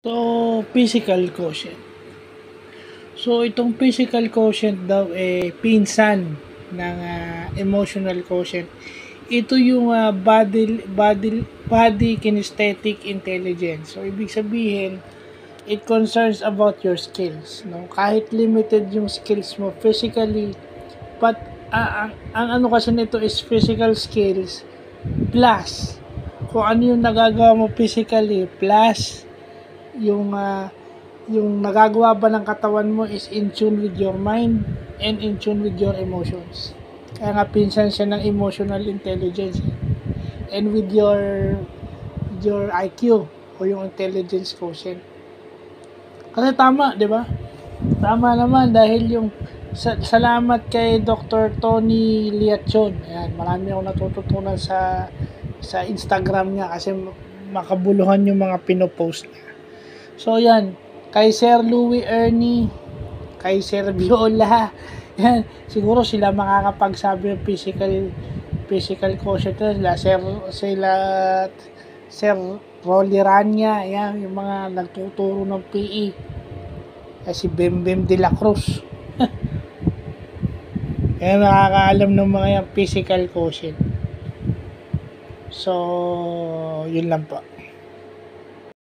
So, physical quotient. So, itong physical quotient daw pinsan ng emotional quotient. Ito yung body kinesthetic intelligence. So, ibig sabihin, it concerns about your skills. No? Kahit limited yung skills mo physically, but ang ano kasi nito is physical skills plus kung ano yung nagagawa mo physically plus yung nagagawa ba ng katawan mo is in tune with your mind and in tune with your emotions. Kaya nga pinsan siya ng emotional intelligence and with your IQ o yung intelligence quotient. Kasi tama, 'di ba? Tama naman dahil yung salamat kay Dr. Tony Liachon. Ayan, marami akong natututunan sa Instagram niya kasi makabuluhan yung mga pinopost niya. So yan, kay Sir Louie Ernie, kay Sir Viola, yan, siguro sila makakapagsabi ng physical quotient nila. Sir Rolly Rania, yan, yung mga nagtuturo ng PE. Si Bembem de la Cruz. Kaya nakakaalam ng mga yan, physical quotient. So, yun lang po.